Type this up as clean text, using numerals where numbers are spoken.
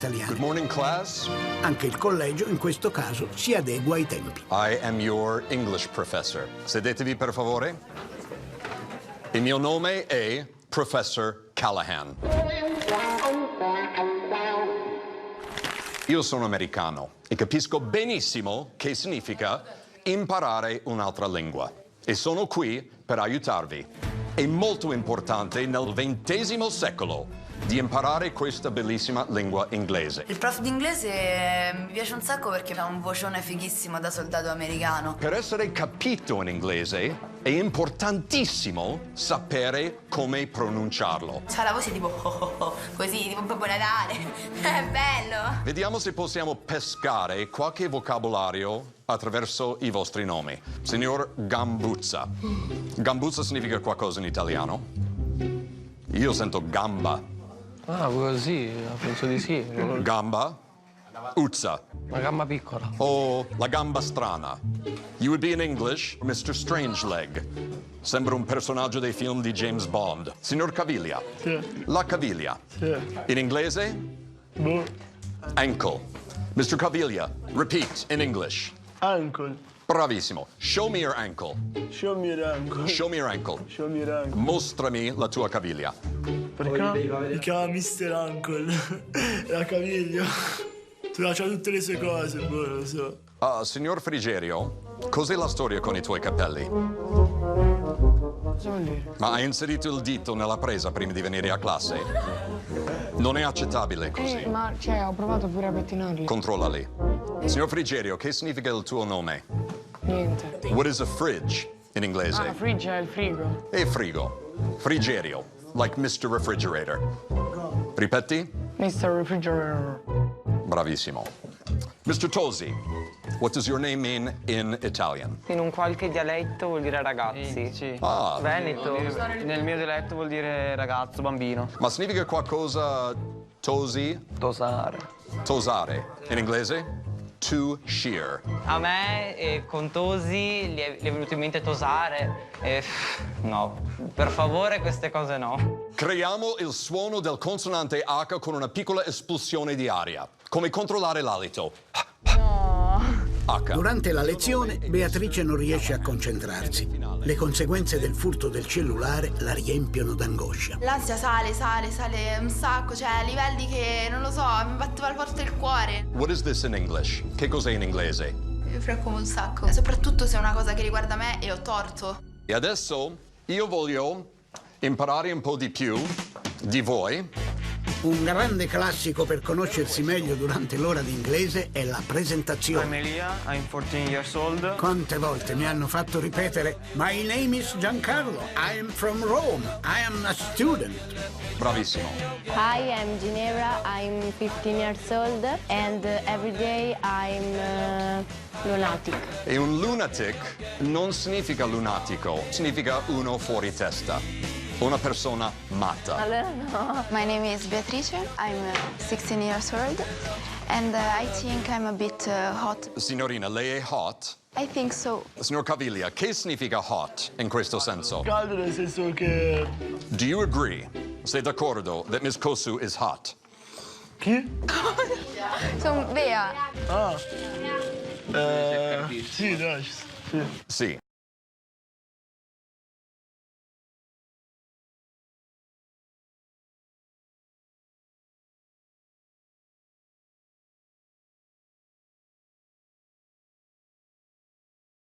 italiani. Good morning, class. Anche il collegio in questo caso si adegua ai tempi. I am your English professor. Sedetevi, per favore. Il mio nome è Professor Callahan. Io sono americano e capisco benissimo che significa imparare un'altra lingua. E sono qui per aiutarvi. È molto importante nel XX secolo di imparare questa bellissima lingua inglese. Il prof di inglese mi piace un sacco perché ha un vocione fighissimo da soldato americano. Per essere capito in inglese è importantissimo sapere come pronunciarlo. C'ha la voce tipo così, tipo Babbo Natale. È bello! Vediamo se possiamo pescare qualche vocabolario attraverso i vostri nomi. Signor Gambuzza. Gambuzza significa qualcosa in italiano? Io sento gamba. Ah, così, penso di sì. Gamba. Uzza. Una gamba piccola. O la gamba strana. You would be in English, Mr. Strangeleg. Sembra un personaggio dei film di James Bond. Signor Caviglia. Sì. La caviglia. Sì. In inglese? Boh. Ankle. Mr. Caviglia, repeat in English. Ankle. Bravissimo. Show me your ankle. Show me your ankle. Show me your ankle. Show me your ankle. Mostrami la tua caviglia. Perché? Mi chiama Mr. Ankle. La caviglia. C'ha tutte le sue cose, boh, lo so. Signor Frigerio, cos'è la storia con i tuoi capelli? Cosa vuol dire? Ma hai inserito il dito nella presa prima di venire a classe? Non è accettabile così. Ma ho provato pure a pettinarli. Controllali. Signor Frigerio, che significa il tuo nome? Niente. What is a fridge in inglese? Ah, fridge è il frigo. E frigo. Frigerio, like Mr. Refrigerator. Ripeti? Mr. Refrigerator. Bravissimo. Mr. Tosi, what does your name mean in Italian? In un qualche dialetto vuol dire ragazzi. Sì. Ah, Veneto. Nel mio dialetto vuol dire ragazzo, bambino. ma significa qualcosa Tosi? Tosare. Tosare. In inglese? To shear. A me con Tosi gli è venuto in mente tosare. No, per favore queste cose no. Creiamo il suono del consonante H con una piccola espulsione di aria. Come controllare l'alito. H. Durante la lezione, Beatrice non riesce a concentrarsi. Le conseguenze del furto del cellulare la riempiono d'angoscia. L'ansia sale un sacco, cioè a livelli che, non lo so, mi batteva forte il cuore. What is this in English? Che cos'è in inglese? Mi preoccupo un sacco. Soprattutto se è una cosa che riguarda me e ho torto. E adesso io voglio imparare un po' di più di voi. Un grande classico per conoscersi meglio durante l'ora di inglese è la presentazione. Elia, I'm 14 years old. Quante volte mi hanno fatto ripetere My name is Giancarlo, I am from Rome, I am a student. Bravissimo. Hi, I'm Ginevra, I'm 15 years old and every day I'm lunatic. E un lunatic non significa lunatico, significa uno fuori testa. Una persona matta. Allora no. My name is Beatrice, I'm 16 years old and I think I'm a bit hot. Signorina, lei è hot? I think so. Signor Caviglia, che significa hot in questo senso? Caldo nel senso che... Do you agree? Sei d'accordo that Miss Kosu is hot? Chi? Sono Bea. Ah. Sì, dai. Sì. Sì.